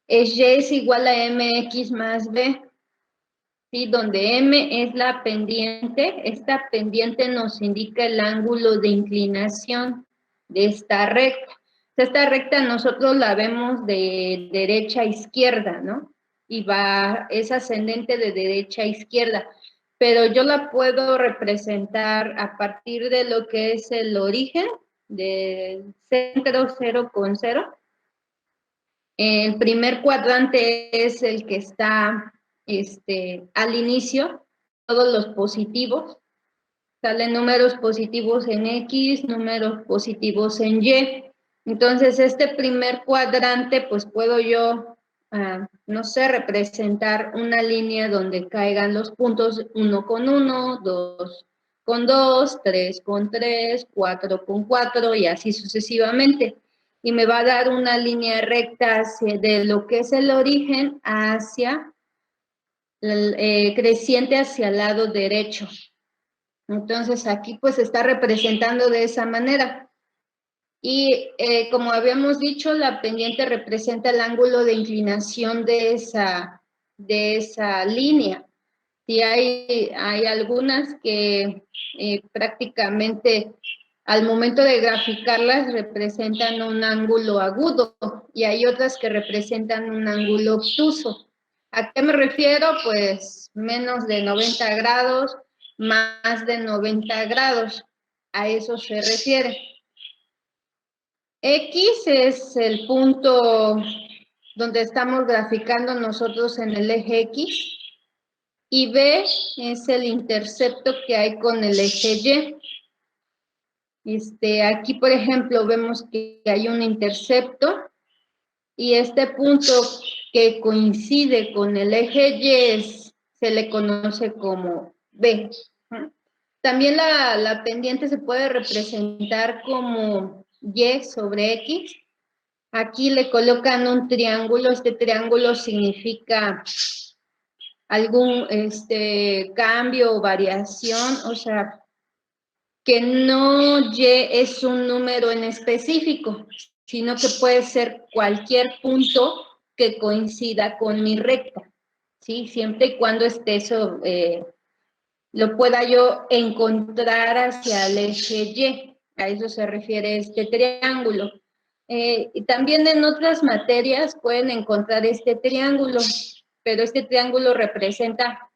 es y es igual a mx más b, ¿sí? Donde m es la pendiente, esta pendiente nos indica el ángulo de inclinación de esta recta. Esta recta nosotros la vemos de derecha a izquierda, ¿no? Y es ascendente de derecha a izquierda, pero yo la puedo representar a partir de lo que es el origen del centro 0,0. El primer cuadrante es el que está al inicio, todos los positivos. Salen números positivos en X, números positivos en Y. Entonces, este primer cuadrante, pues puedo yo, no sé, representar una línea donde caigan los puntos 1 con 1, 2 con 2, 3 con 3, 4 con 4 y así sucesivamente. Y me va a dar una línea recta de lo que es el origen hacia, creciente hacia el lado derecho. Entonces aquí pues se está representando de esa manera. Y como habíamos dicho, la pendiente representa el ángulo de inclinación de esa línea. Y hay algunas que prácticamente al momento de graficarlas representan un ángulo agudo y hay otras que representan un ángulo obtuso. ¿A qué me refiero? Pues menos de 90 grados, más de 90 grados. A eso se refiere. X es el punto donde estamos graficando nosotros en el eje X. Y B es el intercepto que hay con el eje Y. Aquí, por ejemplo, vemos que hay un intercepto y este punto que coincide con el eje Y se le conoce como B. También la pendiente se puede representar como Y sobre X. Aquí le colocan un triángulo, este triángulo significa algún cambio o variación, o sea, que no Y es un número en específico, sino que puede ser cualquier punto que coincida con mi recta, ¿sí? Siempre y cuando esté eso, lo pueda yo encontrar hacia el eje Y, a eso se refiere este triángulo. Y también en otras materias pueden encontrar este triángulo, pero este triángulo representa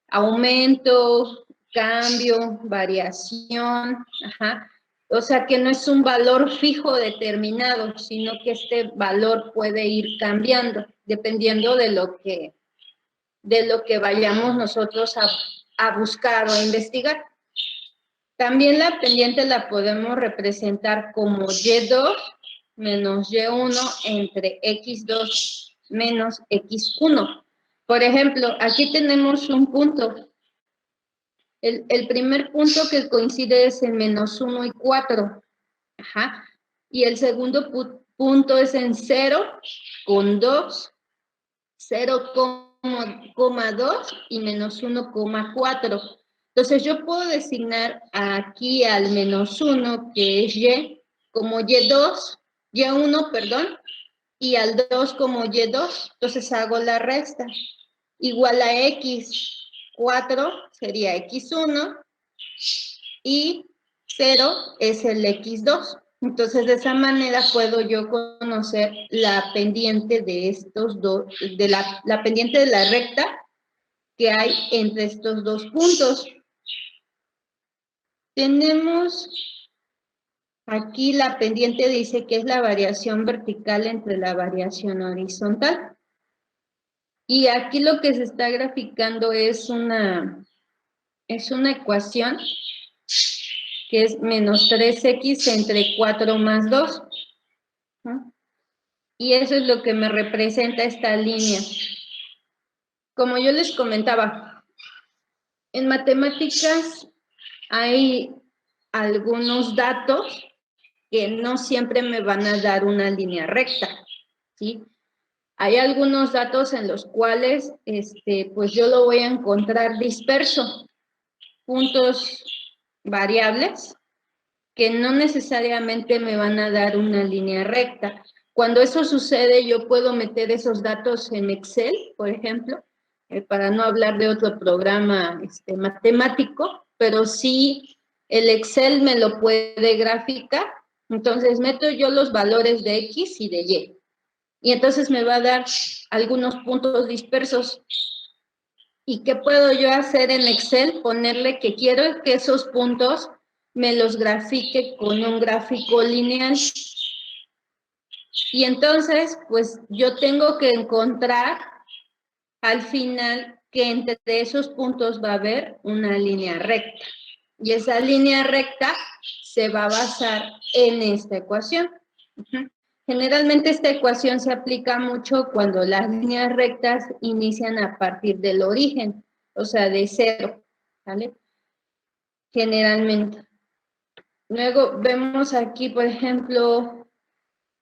aumento, cambio, variación, ajá. O sea que no es un valor fijo determinado, sino que este valor puede ir cambiando dependiendo de lo que vayamos nosotros a buscar o a investigar. También la pendiente la podemos representar como Y2 menos Y1 entre X2 menos X1. Por ejemplo, aquí tenemos un punto. El primer punto que coincide es en menos 1 y 4. Ajá. Y el segundo punto es en 0 con 2, 0,2 y menos 1,4. Entonces yo puedo designar aquí al menos 1, que es Y, como Y2, Y1, perdón, y al 2 como Y2. Entonces hago la resta. Igual a X4 sería X1 y 0 es el X2. Entonces, de esa manera puedo yo conocer la pendiente de estos dos, de la pendiente de la recta que hay entre estos dos puntos. Tenemos aquí la pendiente, dice que es la variación vertical entre la variación horizontal. Y aquí lo que se está graficando es una ecuación que es menos 3x entre 4 más 2. ¿No? Y eso es lo que me representa esta línea. Como yo les comentaba, en matemáticas hay algunos datos que no siempre me van a dar una línea recta, ¿sí? Hay algunos datos en los cuales, pues yo lo voy a encontrar disperso, puntos variables que no necesariamente me van a dar una línea recta. Cuando eso sucede, yo puedo meter esos datos en Excel, por ejemplo, para no hablar de otro programa matemático, pero sí el Excel me lo puede graficar. Entonces meto yo los valores de X y de Y. Y entonces me va a dar algunos puntos dispersos. ¿Y qué puedo yo hacer en Excel? Ponerle que quiero que esos puntos me los grafique con un gráfico lineal. Y entonces, pues yo tengo que encontrar al final que entre esos puntos va a haber una línea recta. Y esa línea recta se va a basar en esta ecuación. Generalmente esta ecuación se aplica mucho cuando las líneas rectas inician a partir del origen, o sea, de cero, ¿vale? Generalmente. Luego vemos aquí, por ejemplo,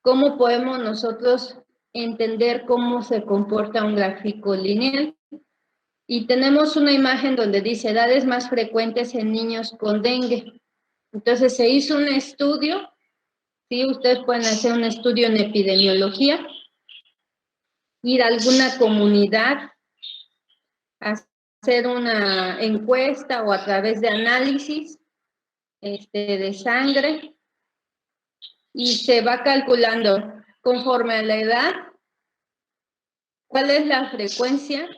cómo podemos nosotros entender cómo se comporta un gráfico lineal. Y tenemos una imagen donde dice edades más frecuentes en niños con dengue. Entonces se hizo un estudio, ¿sí? Ustedes pueden hacer un estudio en epidemiología, ir a alguna comunidad, hacer una encuesta o a través de análisis de sangre y se va calculando conforme a la edad cuál es la frecuencia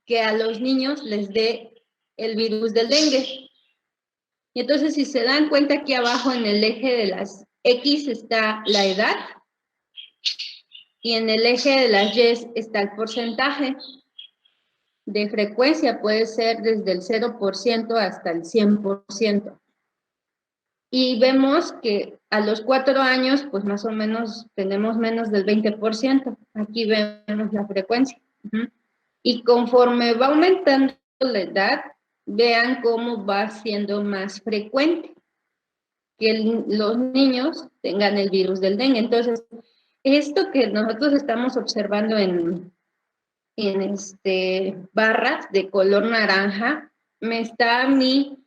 que a los niños les dé el virus del dengue. Y entonces, si se dan cuenta, aquí abajo en el eje de las X está la edad y en el eje de las Y está el porcentaje de frecuencia, puede ser desde el 0% hasta el 100%. Y vemos que a los 4 años, pues más o menos tenemos menos del 20%. Aquí vemos la frecuencia. Y conforme va aumentando la edad, vean cómo va siendo más frecuente que los niños tengan el virus del dengue. Entonces, esto que nosotros estamos observando en barras de color naranja, me está a mí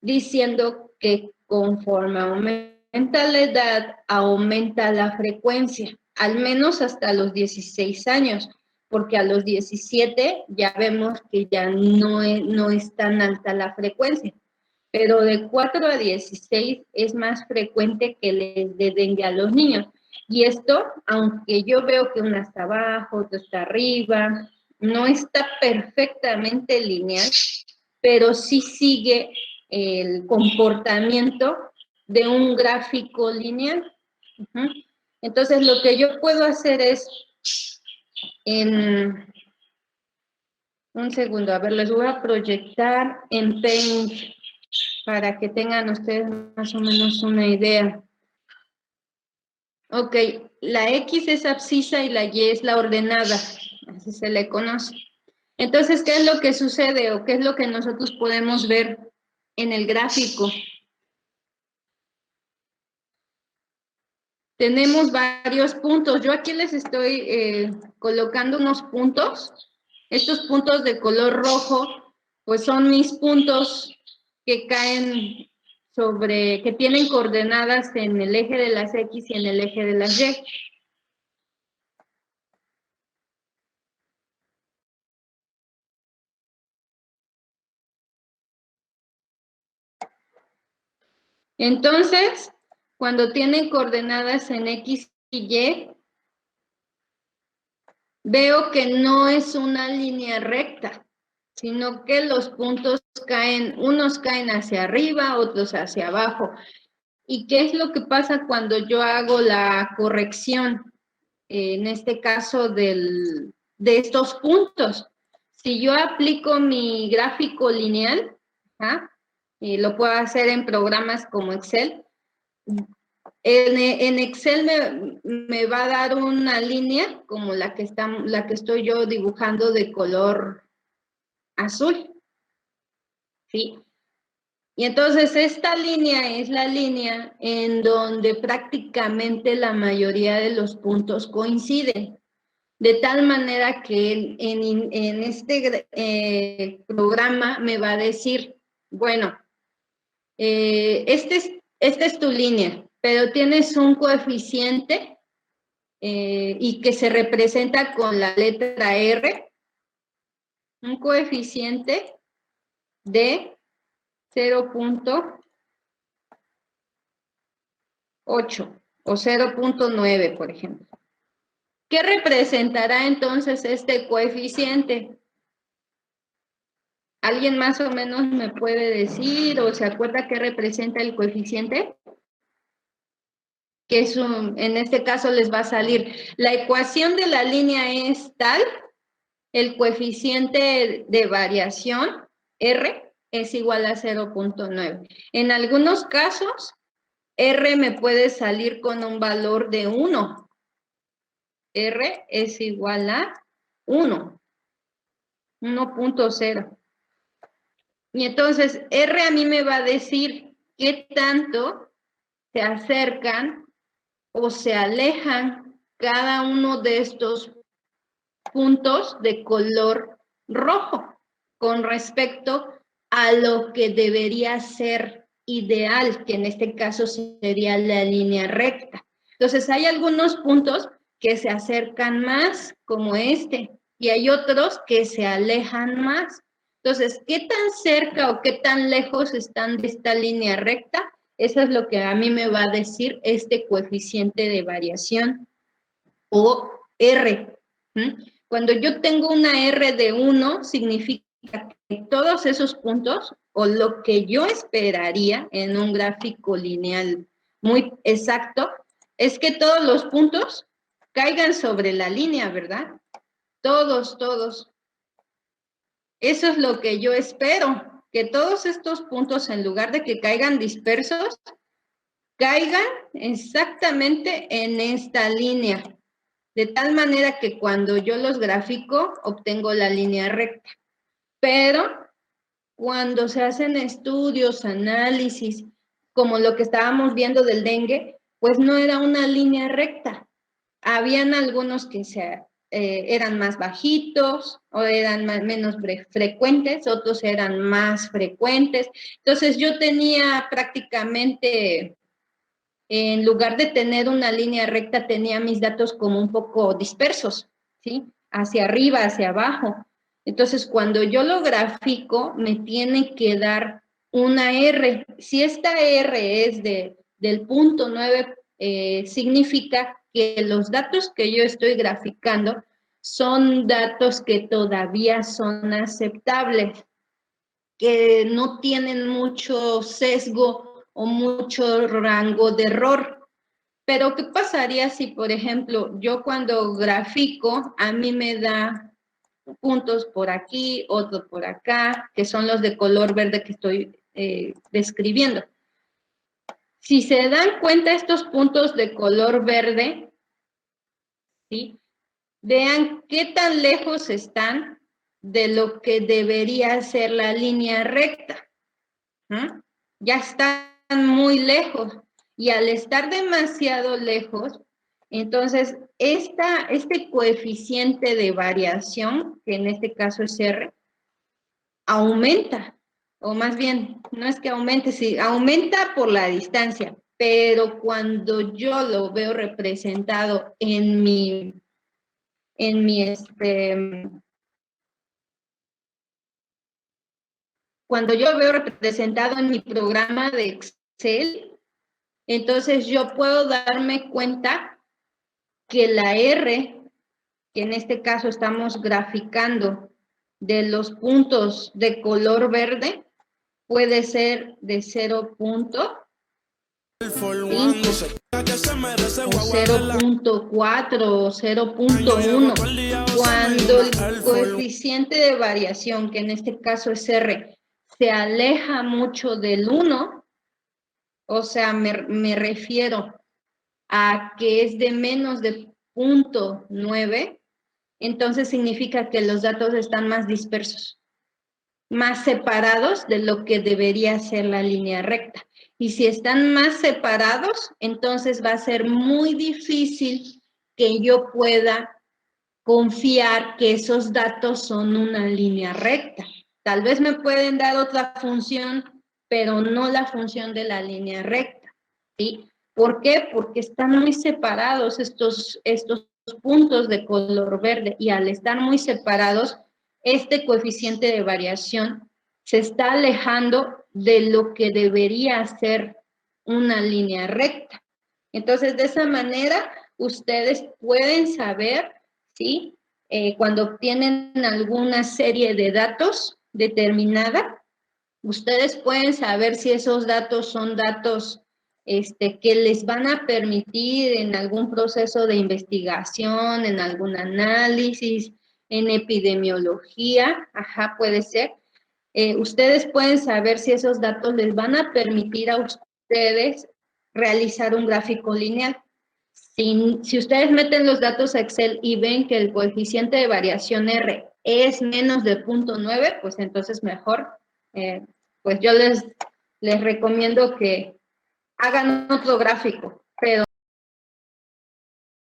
diciendo que conforme aumenta la edad, aumenta la frecuencia, al menos hasta los 16 años, porque a los 17 ya vemos que ya no es tan alta la frecuencia. Pero de 4 a 16 es más frecuente que les dé dengue a los niños. Y esto, aunque yo veo que una está abajo, otra está arriba, no está perfectamente lineal, pero sí sigue el comportamiento de un gráfico lineal. Entonces, lo que yo puedo hacer es, en un segundo, a ver, les voy a proyectar en Paint para que tengan ustedes más o menos una idea. Ok, la X es abscisa y la Y es la ordenada, así se le conoce. Entonces, ¿qué es lo que sucede o qué es lo que nosotros podemos ver en el gráfico? Tenemos varios puntos. Yo aquí les estoy colocando unos puntos. Estos puntos de color rojo, pues son mis puntos que caen que tienen coordenadas en el eje de las X y en el eje de las Y. Entonces, cuando tienen coordenadas en X y Y, veo que no es una línea recta, sino que los puntos caen, unos caen hacia arriba, otros hacia abajo. ¿Y qué es lo que pasa cuando yo hago la corrección, en este caso de estos puntos? Si yo aplico mi gráfico lineal, y lo puedo hacer en programas como Excel, en Excel me va a dar una línea como la que estoy yo dibujando de color azul, ¿sí? Y entonces esta línea es la línea en donde prácticamente la mayoría de los puntos coinciden, de tal manera que en este programa me va a decir, bueno, esta es tu línea, pero tienes un coeficiente y que se representa con la letra R, un coeficiente de 0.8 o 0.9, por ejemplo. ¿Qué representará entonces este coeficiente? ¿Alguien más o menos me puede decir o se acuerda qué representa el coeficiente? Que es en este caso les va a salir, la ecuación de la línea es tal, el coeficiente de variación, R, es igual a 0.9. En algunos casos, R me puede salir con un valor de 1. R es igual a 1, 1.0. Y entonces, R a mí me va a decir qué tanto se acercan o se alejan cada uno de estos puntos de color rojo con respecto a lo que debería ser ideal, que en este caso sería la línea recta. Entonces, hay algunos puntos que se acercan más, como este, y hay otros que se alejan más. Entonces, ¿qué tan cerca o qué tan lejos están de esta línea recta? Eso es lo que a mí me va a decir este coeficiente de variación o R. Cuando yo tengo una R de 1, significa que todos esos puntos, o lo que yo esperaría en un gráfico lineal muy exacto, es que todos los puntos caigan sobre la línea, ¿verdad? Todos, todos. Eso es lo que yo espero, que todos estos puntos, en lugar de que caigan dispersos, caigan exactamente en esta línea, de tal manera que cuando yo los grafico, obtengo la línea recta. Pero cuando se hacen estudios, análisis, como lo que estábamos viendo del dengue, pues no era una línea recta. Habían algunos que eran más bajitos o eran menos frecuentes, otros eran más frecuentes. Entonces yo tenía prácticamente, en lugar de tener una línea recta, tenía mis datos como un poco dispersos, ¿sí? Hacia arriba, hacia abajo. Entonces, cuando yo lo grafico, me tiene que dar una R. Si esta R es del punto 9, significa que los datos que yo estoy graficando son datos que todavía son aceptables, que no tienen mucho sesgo o mucho rango de error. Pero, ¿qué pasaría si, por ejemplo, yo cuando grafico, a mí me da puntos por aquí, otros por acá, que son los de color verde que estoy describiendo? Si se dan cuenta, estos puntos de color verde, ¿sí? Vean qué tan lejos están de lo que debería ser la línea recta. Ya están muy lejos. Y al estar demasiado lejos, entonces este coeficiente de variación, que en este caso es R, aumenta. O más bien, no es que aumente, sí, aumenta por la distancia. Pero cuando yo lo veo representado cuando yo lo veo representado en mi programa de Excel, entonces yo puedo darme cuenta que la R, que en este caso estamos graficando de los puntos de color verde, puede ser de 0.5 o 0.4 o 0.1. Cuando el coeficiente de variación, que en este caso es R, se aleja mucho del 1, o sea, me refiero a que es de menos de 0.9, entonces significa que los datos están más dispersos, más separados de lo que debería ser la línea recta. Y si están más separados, entonces va a ser muy difícil que yo pueda confiar que esos datos son una línea recta. Tal vez me pueden dar otra función, pero no la función de la línea recta, ¿sí? ¿Por qué? Porque están muy separados estos puntos de color verde, y al estar muy separados, este coeficiente de variación se está alejando de lo que debería ser una línea recta. Entonces, de esa manera, ustedes pueden saber, ¿sí? Cuando obtienen alguna serie de datos determinada, ustedes pueden saber si esos datos son datos que les van a permitir en algún proceso de investigación, en algún análisis, en epidemiología, ajá, puede ser. Ustedes pueden saber si esos datos les van a permitir a ustedes realizar un gráfico lineal. Si ustedes meten los datos a Excel y ven que el coeficiente de variación R es menos de 0.9, pues entonces mejor, pues yo les recomiendo que hagan otro gráfico, pero